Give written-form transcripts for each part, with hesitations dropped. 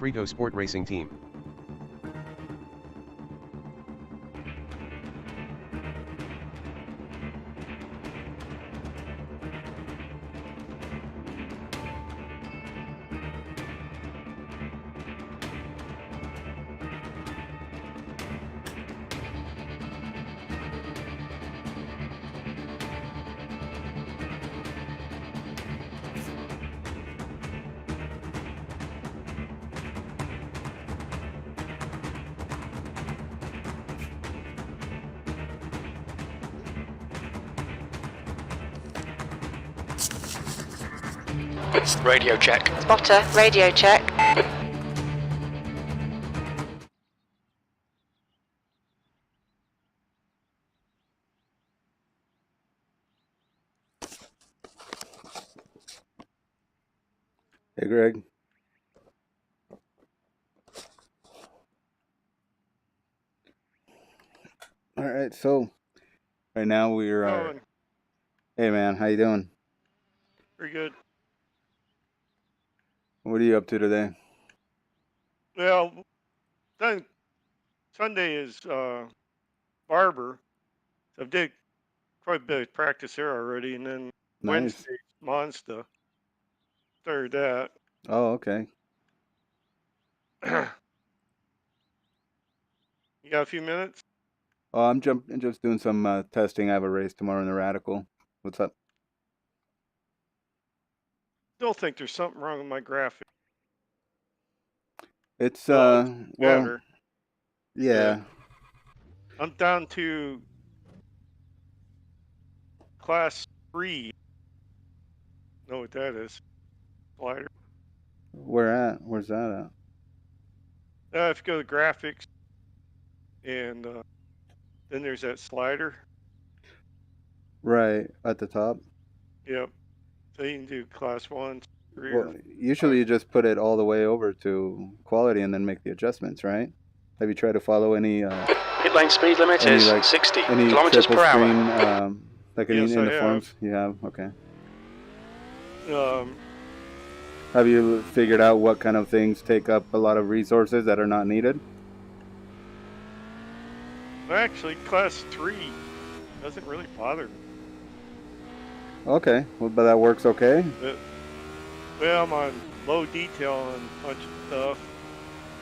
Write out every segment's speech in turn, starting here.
Fritosport racing team. Radio check. Spotter, radio check. Hey, Greg. All right, so right now we're Hey, man, how you doing? Pretty good. What are you up to today? Well, Sunday is barber. So I did quite a bit of practice there already, and then Nice. Wednesday's Monster. Started that. Oh, okay. You got a few minutes? Oh, I'm just doing some testing. I have a race tomorrow in the Radical. What's up? Still think there's something wrong with my graphic. It's well, well, yeah. I'm down to class 3. Know what that is? Slider. Where at? Where's that at? If you go to graphics, and then there's that slider. Right at the top. Yep. So you can do class 1, 3. Well, usually you just put it all the way over to quality and then make the adjustments, right? Have you tried to follow any Pit lane speed limit is 60 kilometers per hour. Like Yes, in I the have. forms? You have? Okay. Um, Have you figured out what kind of things take up a lot of resources that are not needed? Actually, class 3 doesn't really bother me. Okay, well, but that works okay? Well, I'm on low detail on a bunch of stuff.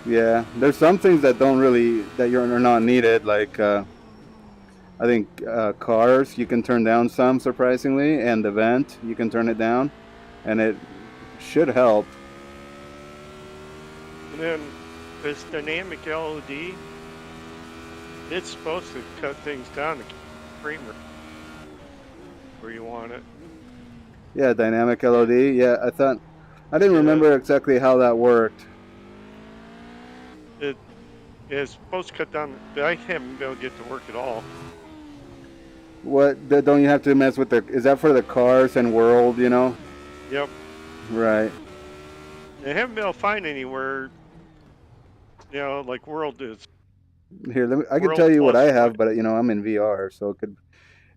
Yeah, there's some things that are not needed, like I think cars you can turn down some, surprisingly, and the vent you can turn it down, and it should help. And then this dynamic LOD, it's supposed to cut things down to keep the frame rate where you want it. Yeah, dynamic LOD. Yeah, I didn't remember exactly how that worked. It's supposed to cut down, but I haven't been able to get to work at all. What, don't you have to mess with is that for the cars and world, you know? Yep. Right. I haven't been able to find anywhere, like world is. Here, I can tell you what I have, but I'm in VR, so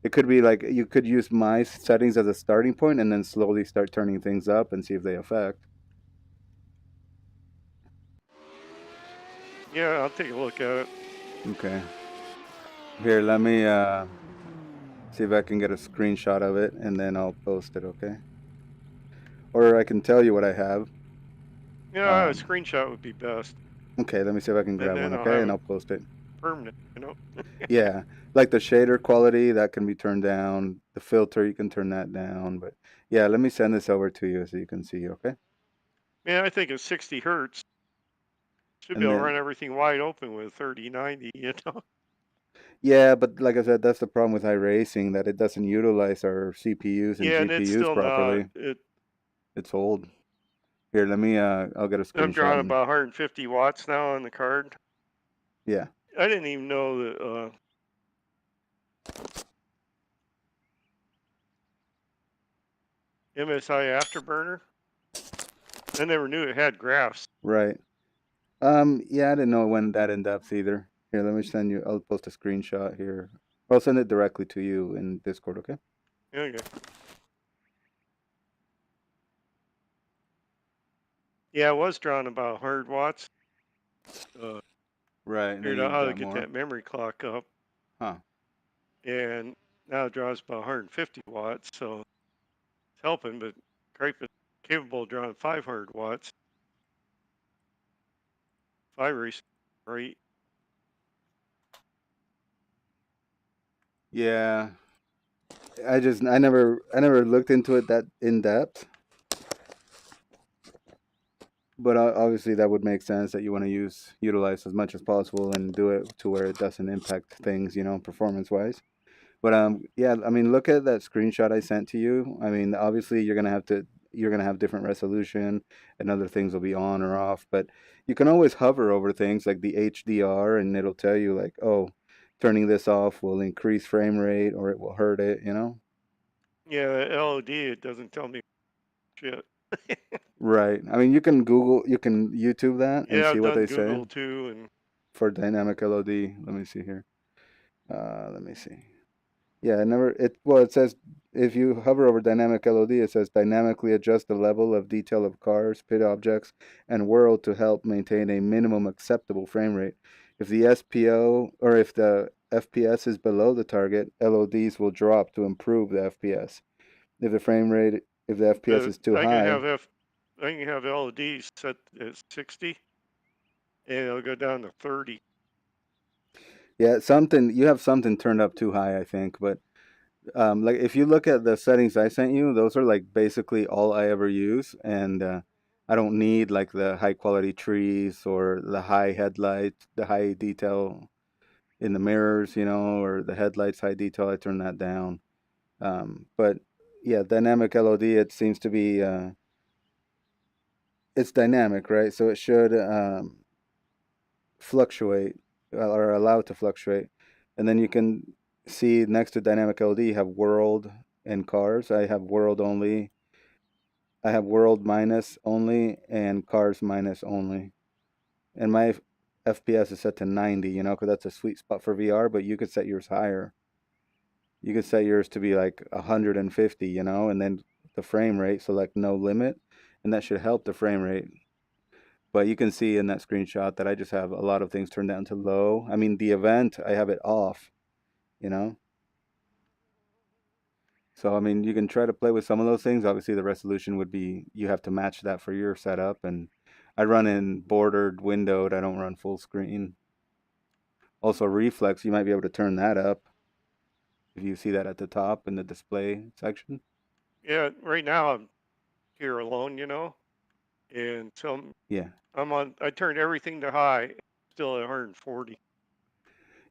it could be like you could use my settings as a starting point and then slowly start turning things up and see if they affect. Yeah, I'll take a look at it. Okay. Here, let me see if I can get a screenshot of it and then I'll post it, okay? Or I can tell you what I have. Yeah, a screenshot would be best. Okay, let me see if I can grab one, okay? And I'll post it. Permanent, Yeah, like the shader quality, that can be turned down. The filter, you can turn that down. But yeah, let me send this over to you so you can see, okay? Yeah, I think it's 60 hertz. Should be able to run everything wide open with 3090, Yeah, but like I said, that's the problem with iRacing, that it doesn't utilize our CPUs and GPUs and it's still properly. It's old. Here, let me, I'll get a screenshot. I'm drawing about 150 watts now on the card. Yeah. I didn't even know that MSI Afterburner. I never knew it had graphs. Right. Yeah, I didn't know it went that in depth either. Here, let me send you, I'll post a screenshot here. I'll send it directly to you in Discord, okay? Okay. Yeah, it was drawing about 100 watts. Right, and then Figured you out how to got get more. that memory clock up, Huh. and now it draws about 150 watts, so it's helping. But Grape is capable of drawing 500 watts. If I race right, Yeah. I never looked into it that in depth, but obviously that would make sense that you want to utilize as much as possible and do it to where it doesn't impact things, performance wise. But yeah, I mean, look at that screenshot I sent to you. I mean, obviously you're gonna have different resolution, and other things will be on or off. But you can always hover over things like the HDR, and it'll tell you like, oh, turning this off will increase frame rate or it will hurt it. yeah, the LOD it doesn't tell me shit. Right. I mean, you can YouTube that and Yeah, see I've what done they say Google too, and for dynamic LOD. Let me see here. Let me see. Yeah, it says if you hover over dynamic LOD, it says dynamically adjust the level of detail of cars, pit objects, and world to help maintain a minimum acceptable frame rate. If the SPO or if the FPS is below the target, LODs will drop to improve the FPS. If the FPS is too I can high, have LOD set at 60, and it'll go down to 30. yeah, you have something turned up too high, I think. But like if you look at the settings I sent you, those are like basically all I ever use, and I don't need like the high quality trees or the high headlight, the high detail in the mirrors, or the headlights high detail. I turn that down. But yeah, dynamic LOD, it seems to be it's dynamic, right? So it should fluctuate or allow it to fluctuate. And then you can see next to dynamic LD you have world and cars. I have world only. I have world minus only and cars minus only. And my FPS is set to 90, because that's a sweet spot for VR, but you could set yours higher. You could set yours to be like 150, and then the frame rate, select no limit, and that should help the frame rate. But you can see in that screenshot that I just have a lot of things turned down to low. I mean, the event, I have it off, you know? So, I mean, you can try to play with some of those things. Obviously, the resolution would be, you have to match that for your setup. And I run in bordered, windowed, I don't run full screen. Also, reflex, you might be able to turn that up if you see that at the top in the display section. Yeah, right now I'm here alone, and so Yeah. I turned everything to high, still at 140.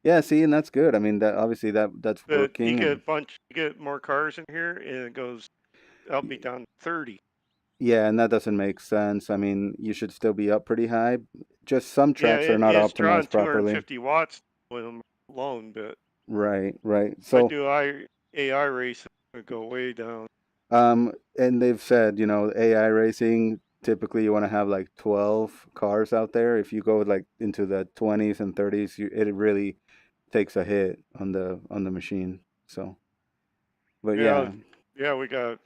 Yeah, see, and that's good. I mean, that obviously that's But working. And you get more cars in here, and it goes, I'll be down to 30. yeah, and that doesn't make sense. I mean, you should still be up pretty high. Just some Yeah, tracks are not it's drawing optimized properly. 250 watts with them alone, but Right, right. if I So, do AI race, it's gonna go way down. and they've said, AI racing, typically you want to have like 12 cars out there. If you go like into the 20s and 30s, it really takes a hit on the machine. So, but Yeah, yeah, yeah, we got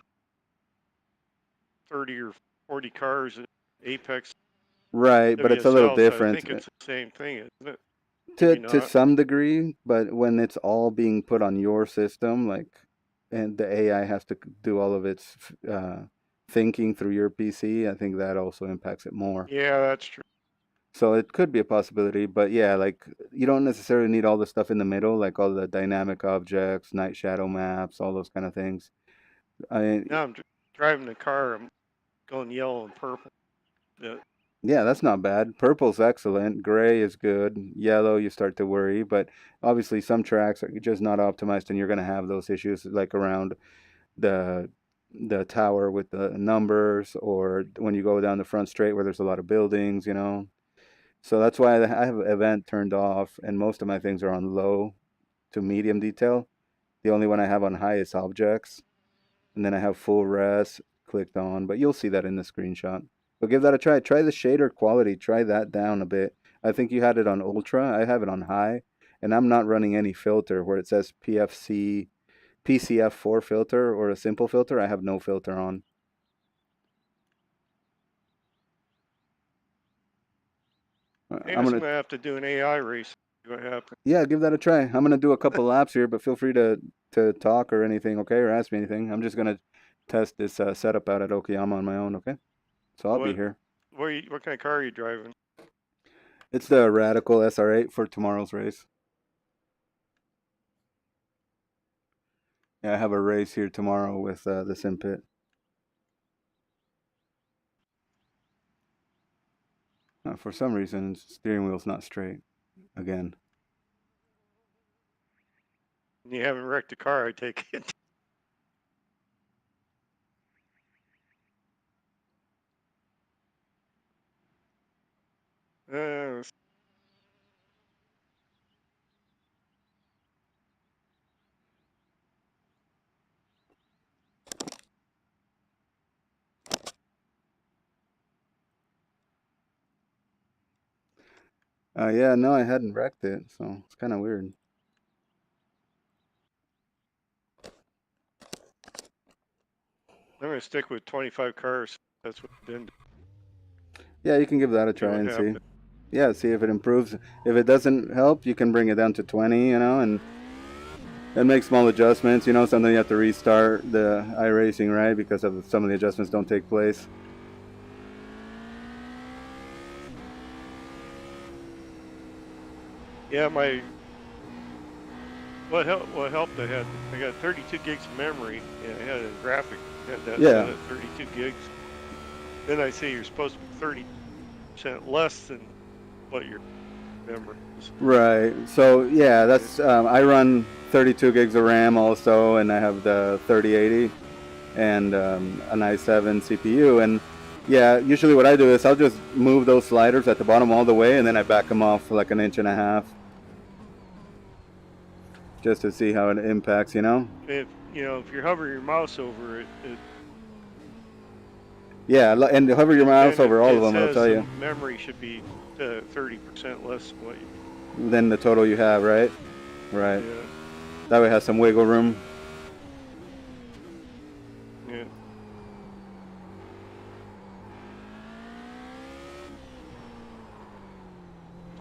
30 or 40 cars at Apex right. But it's a little WSL, so I different. think it's the same thing, isn't it? to Maybe to not. some degree, but when it's all being put on your system, like, and the AI has to do all of its thinking through your PC, I think that also impacts it more. Yeah, that's true. So it could be a possibility, but yeah, like you don't necessarily need all the stuff in the middle, like all the dynamic objects, night shadow maps, all those kind of things. I Now I'm driving the car, I'm going yellow and purple. Yeah, Yeah, that's not bad. Purple's excellent. Gray is good. Yellow, you start to worry, but obviously some tracks are just not optimized, and you're going to have those issues like around the the tower with the numbers, or when you go down the front straight where there's a lot of buildings. So that's why I have event turned off, and most of my things are on low to medium detail. The only one I have on high is objects, and then I have full res clicked on, but you'll see that in the screenshot. But give that a try. Try the shader quality. Try that down a bit. I think you had it on ultra. I have it on high, and I'm not running any filter where it says PFC PCF4 filter or a simple filter. I have no filter on. I'm gonna have to do an AI race. See what happens. Yeah, give that a try. I'm gonna do a couple laps here, but feel free to talk or anything, okay, or ask me anything. I'm just gonna test this setup out at Okayama on my own, okay? So I'll be here. What kind of car are you driving? It's the Radical SR8 for tomorrow's race. Yeah, I have a race here tomorrow with the Sim Pit. For some reason, steering wheel's not straight again. You haven't wrecked a car, I take it. Yeah, no, I hadn't wrecked it, so it's kind of weird. I'm gonna stick with 25 cars. That's what I did. Yeah, you can give that a try and see. Yeah, see if it improves. If it doesn't help, you can bring it down to 20, and make small adjustments. Something you have to restart the iRacing, right? Because of some of the adjustments don't take place. Yeah, what helped? I got 32 gigs of memory, and I had a graphic had that set at 32 gigs. Then I say you're supposed to be 30% less than what your memory is. Right. So yeah, that's I run 32 gigs of RAM also, and I have the 3080 and an i7 CPU. And yeah, usually what I do is I'll just move those sliders at the bottom all the way, and then I back them off like 1.5 inches. Just to see how it impacts, If you hover your mouse over it, yeah, and hover your mouse over all of them, it'll tell you. Memory should be 30% less than the total you have, right? Right. Yeah. That way it has some wiggle room. Yeah.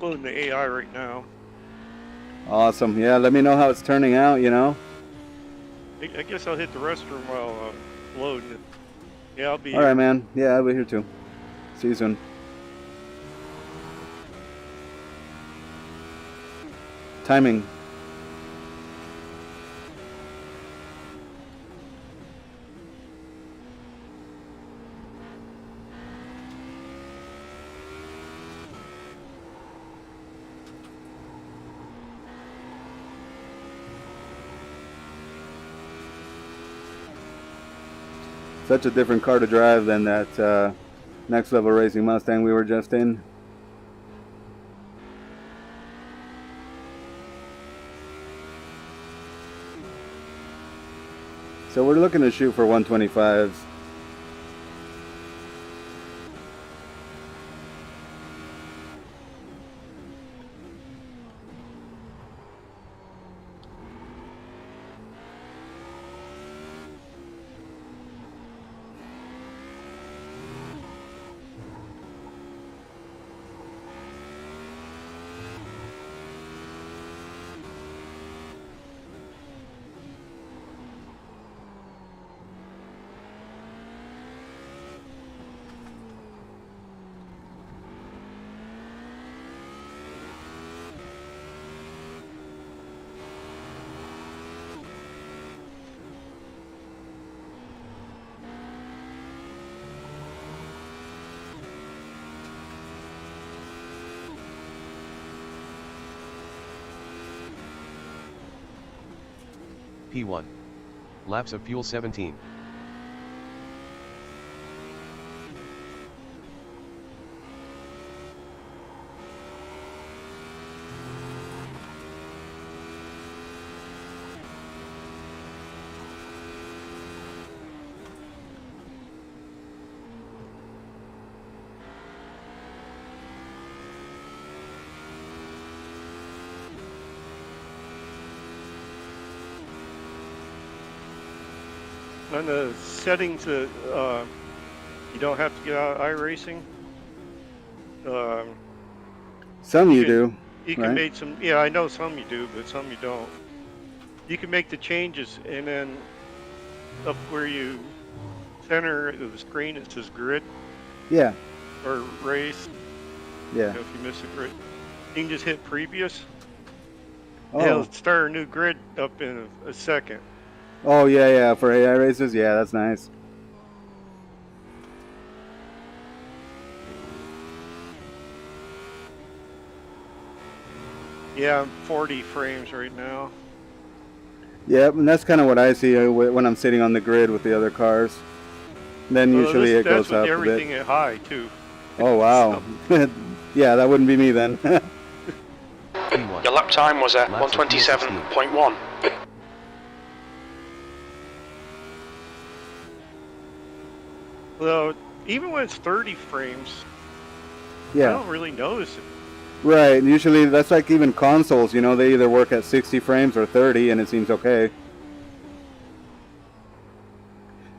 Loading the AI right now. Awesome. Yeah, let me know how it's turning out, I guess I'll hit the restroom while loading it. Yeah, I'll be All right, man. Yeah, I'll be here too. See you soon. Timing. Such a different car to drive than that next level racing Mustang we were just in. So we're looking to shoot for 125s. P1. Laps of fuel 17. On the settings that you don't have to get out of iRacing. Some you do. You can right? make some. Yeah, I know some you do, but some you don't. You can make the changes, and then up where you center of the screen, it says grid Yeah. or race. Yeah. If you miss a grid, you can just hit previous. Oh. It'll start a new grid up in a second. Oh yeah. For AI races, yeah, that's nice. Yeah, I'm 40 frames right now. Yep, and that's kind of what I see when I'm sitting on the grid with the other cars. Then usually it goes up a bit. That's with everything at high too. Oh wow. Yeah, that wouldn't be me then. Your lap time was at 127.1. Well, even when it's 30 frames, Yeah. I don't really notice it. Right, usually that's like even consoles, you know, they either work at 60 frames or 30 and it seems okay.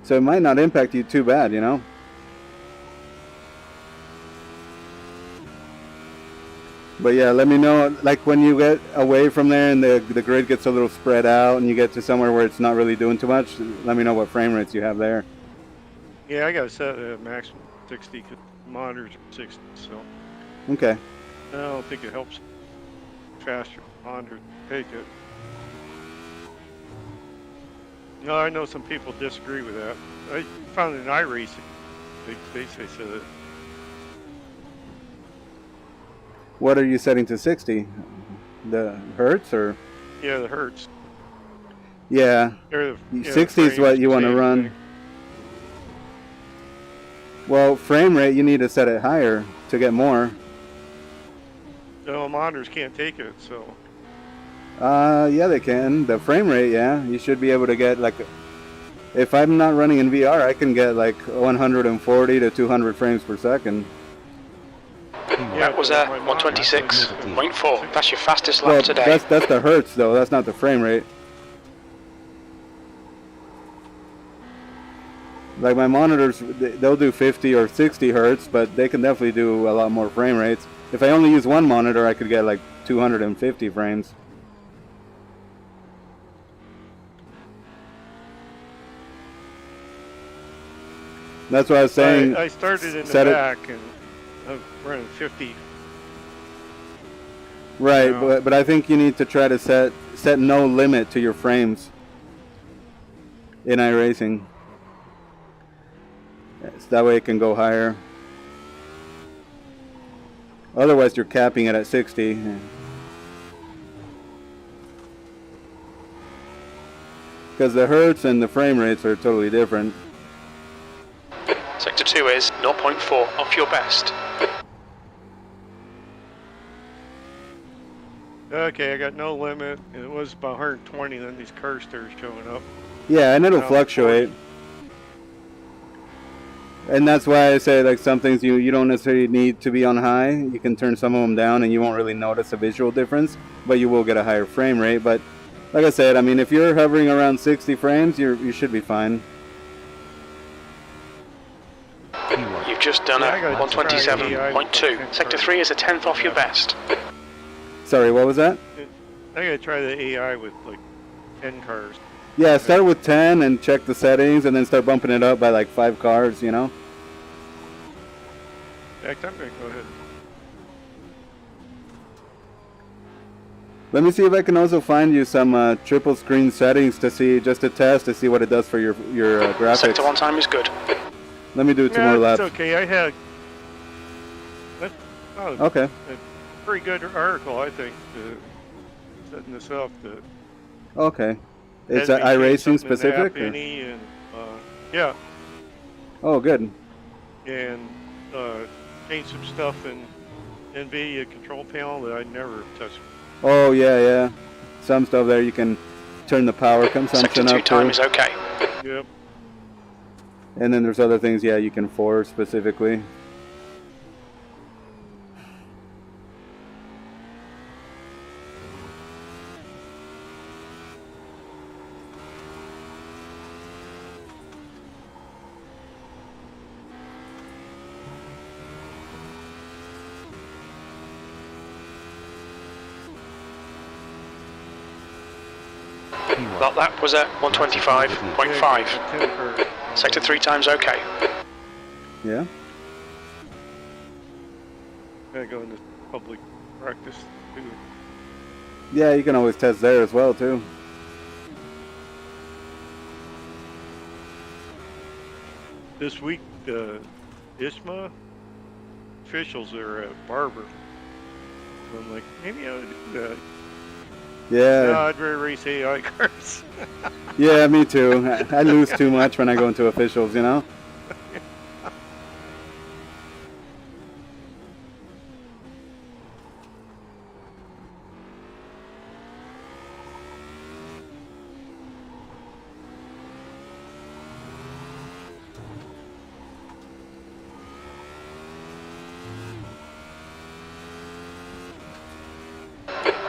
So it might not impact you too bad, you know? But yeah, let me know, like when you get away from there and the grid gets a little spread out and you get to somewhere where it's not really doing too much, let me know what frame rates you have there. Yeah, I got it set at maximum 60 because monitors are 60, so Okay. I don't think it helps faster monitor take it. No, I know some people disagree with that. I found in iRacing, they say that. What are you setting to 60? The hertz or? Yeah, the hertz. Yeah. 60 is what you want to run. Thing. Well, frame rate, you need to set it higher to get more. No, monitors can't take it, so. Yeah, they can. The frame rate, yeah. You should be able to get, like, if I'm not running in VR, I can get, like, 140 to 200 frames per second. That was at 126.4. That's your fastest lap today. That's the hertz, though. That's not the frame rate. Like, my monitors, they'll do 50 or 60 hertz, but they can definitely do a lot more frame rates. If I only use one monitor, I could get, like, 250 frames. That's what I was saying. I started in the back and I'm running 50. Right, you know. but I think you need to try to set no limit to your frames in iRacing. So that way it can go higher. Otherwise, you're capping it at 60. Because the hertz and the frame rates are totally different. Sector 2 is 0.4 off your best. Okay, I got no limit. It was about 120, then these cars started showing up. Yeah, and it'll fluctuate. 40. And that's why I say, like, some things you don't necessarily need to be on high. You can turn some of them down and you won't really notice a visual difference, but you will get a higher frame rate. But like I said, I mean, if you're hovering around 60 frames, you should be fine. You've just done a 127.2. Sector 3 is a 10th off your best. Sorry, what was that? I gotta try the AI with like 10 cars. Yeah, start with 10 and check the settings, and then start bumping it up by like 5 cars, you know? I'm gonna go ahead. Let me see if I can also find you some triple screen settings to see, just to test to see what it does for your graphics. Sector 1 time is good. Let me do 2 more laps. It's okay. I had. Okay. A pretty good article, I think, setting this up. Okay. It's iRacing specific? And, yeah. Oh, good. And change some stuff in NVIDIA control panel that I never touched. Oh, yeah. Some stuff there you can turn the power consumption Sector 2 up time to. is okay. Yep. And then there's other things, yeah, you can force specifically. That lap was at 125.5. Sector 3 times okay. Yeah. I go into public practice too. Yeah, you can always test there as well too. This week, ISMA officials are at Barber. So I'm like, maybe I would do that. Yeah. No, I'd rather race AI cars. Yeah, me too. I lose too much when I go into officials, you know?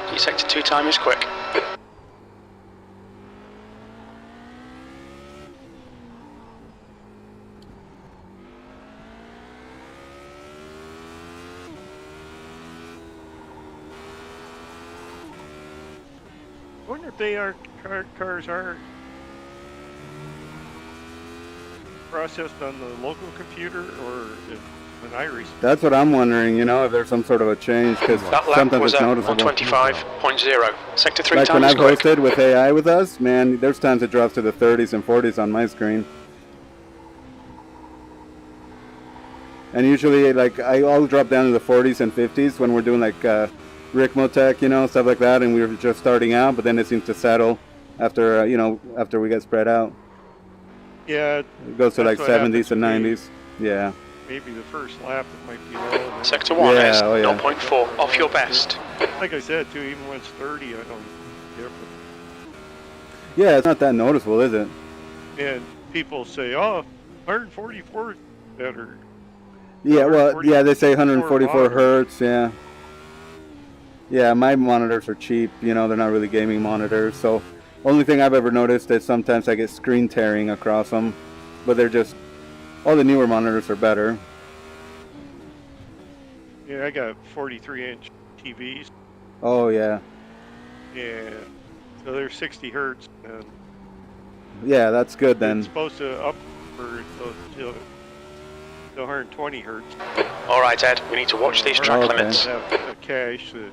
Your sector 2 time is quick. I wonder if they are cars are processed on the local computer or if an iRacing. That's what I'm wondering, you know, if there's some sort of a change, because sometimes it's noticeable. 125.0. Sector 3 like time when is I've quick. hosted with AI with us, man, there's times it drops to the 30s and 40s on my screen. And usually, like, I'll drop down to the 40s and 50s when we're doing, like, Rick Motec, you know, stuff like that, and we're just starting out, but then it seems to settle after, you know, after we get spread out. Yeah. It goes to, like, 70s and 90s. Yeah. Maybe the first lap it might be low. Sector 1 is 0.4 off your best. Like I said, too, even when it's 30, I don't care. Yeah, it's not that noticeable, is it? And people say, oh, 144 better. Yeah, well, yeah, they say 144 hertz, yeah. Yeah, my monitors are cheap, you know, they're not really gaming monitors, so only thing I've ever noticed is sometimes I get screen tearing across them, but they're just, all the newer monitors are better. Yeah, I got 43-inch TVs. Oh, yeah. And so they're 60 hertz. And yeah, that's good then. It's supposed to up for to 120 hertz. Alright, Ed, we need to watch these track limits. Have a cache that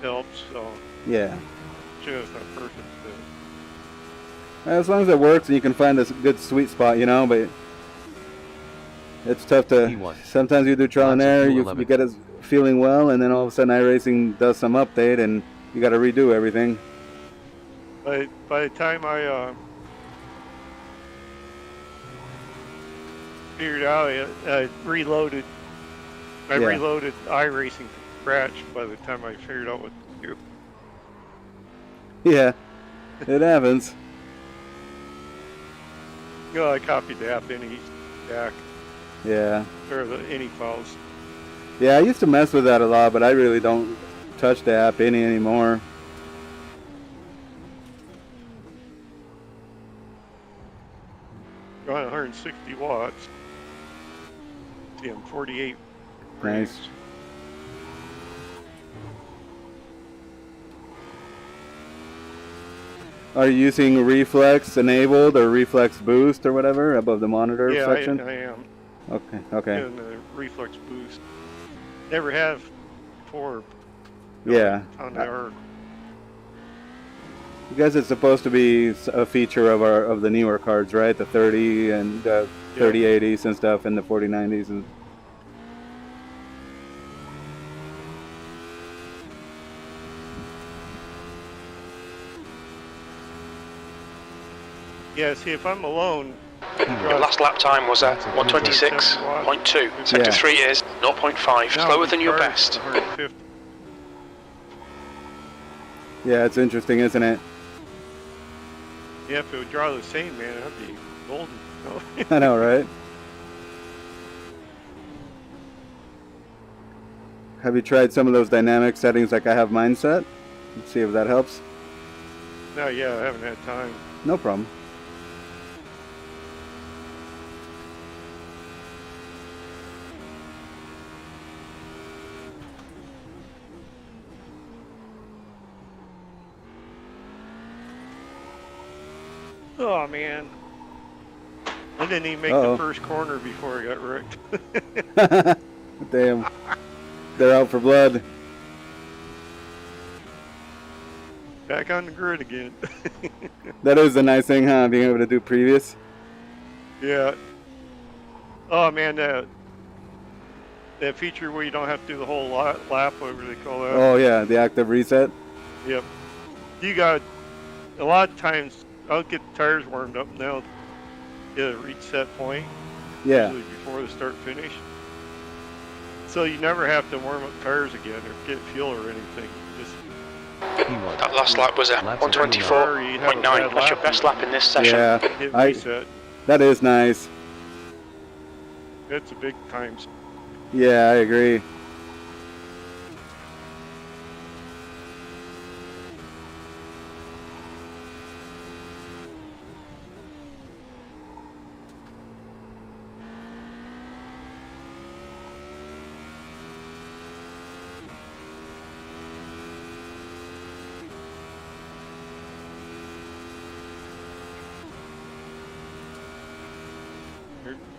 helps, so. Yeah. Sure, it's not perfect. As long as it works and you can find a good sweet spot, you know, but it's tough to, sometimes you do trial and error, you get it feeling well, and then all of a sudden iRacing does some update and you got to redo everything. By the time I figured out, I reloaded iRacing from scratch by the time I figured out what to do. Yeah, it happens. You know, I copied the app any back. Yeah. Or any files. Yeah, I used to mess with that a lot, but I really don't touch the app anymore. Got 160 watts. See, I'm 48. Nice. Are you using reflex enabled or reflex boost or whatever above the monitor section? Yeah, I am. Okay. And the reflex boost. Never have before. Yeah. On the arc. I guess it's supposed to be a feature of the newer cards, right? The 30 and 3080s and stuff, and the 4090s and. Yeah, see, if I'm alone... Last lap time was at 126.2. Sector 3 is 0.5, slower than your best. 150. Yeah, it's interesting, isn't it? Yeah, if it would draw the same, man, that'd be golden. I know, right? Have you tried some of those dynamic settings like I have mine set? Let's see if that helps. No, yeah, I haven't had time. No problem. Oh man. I didn't even make the first corner before I got wrecked. Damn. They're out for blood. Back on the grid again. That is a nice thing, huh? Being able to do previous. Yeah. Oh man, that feature where you don't have to do the whole lap, whatever they call that. Oh yeah, the active reset. Yep. You got a lot of times. I'll get the tires warmed up and they'll get a reset point. Yeah. Usually before the start finish. So you never have to warm up tires again or get fuel or anything. Just that last lap was a 124.9. That's your best lap in this session. Yeah. Hit reset. That is nice. It's a big times. Yeah, I agree.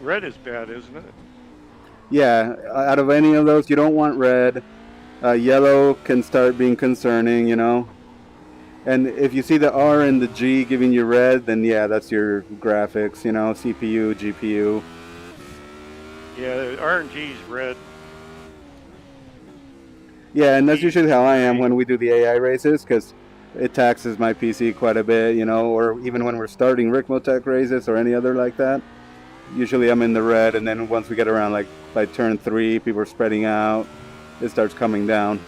Red is bad, isn't it? Yeah, out of any of those, you don't want red. Yellow can start being concerning, you know. And if you see the R and the G giving you red, then yeah, that's your graphics, you know, CPU, GPU. Yeah, the RNG is red. Yeah, and that's usually how I am when we do the AI races, because it taxes my PC quite a bit, you know, or even when we're starting Ricmotech races or any other like that. Usually I'm in the red, and then once we get around, like by turn 3, people are spreading out, it starts coming down.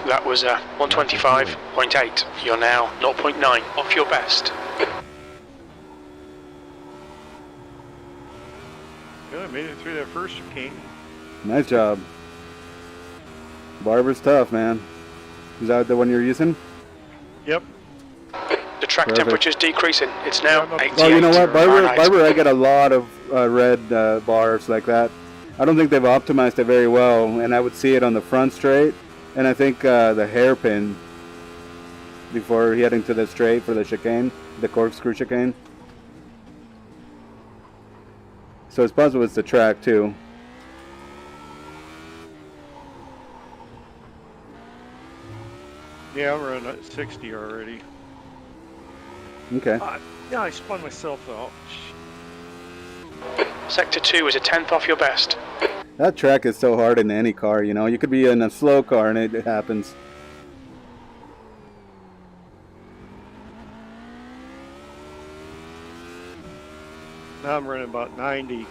That was a 125.8. You're now 0.9 off your best. Yeah, I made it through that first chicane. Nice job. Barber's tough, man. Is that the one you're using? Yep. The track temperature's decreasing. It's now 88. Well, you know what, Fahrenheit. Barber, I get a lot of red bars like that. I don't think they've optimized it very well, and I would see it on the front straight, and I think the hairpin before heading to the straight for the chicane, the corkscrew chicane. So it's possible it's the track too. Yeah, I'm running at 60 already. Okay. Yeah, I spun myself out. Sector 2 is a 10th off your best. That track is so hard in any car, you know. You could be in a slow car and it happens. Now I'm running about 90.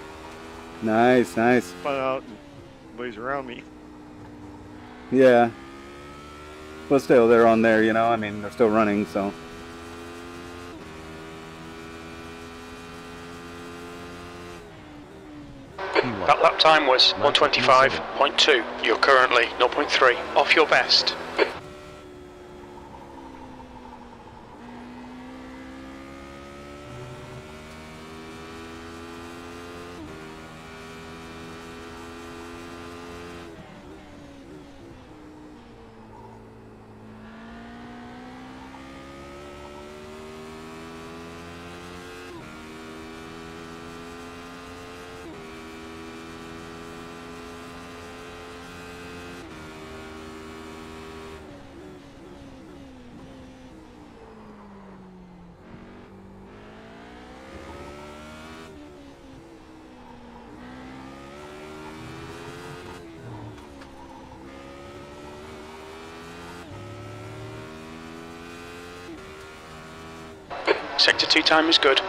Nice, nice. Spun out and nobody's around me. Yeah. But still, they're on there, you know. I mean, they're still running, so. That lap time was 125.2. You're currently 0.3 off your best. Sector 2 time is good.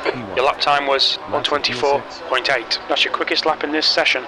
P1. Your lap time was Laps of fuel 124.8. That's your quickest lap in this session.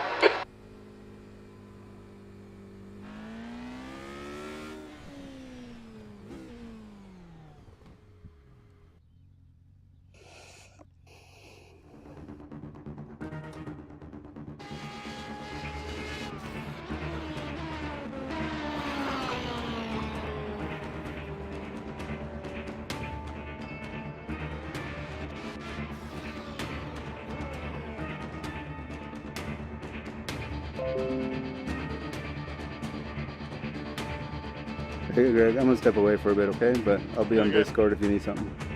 Hey Greg, I'm gonna step away for a bit, okay? But I'll be on Okay. Discord if you need something.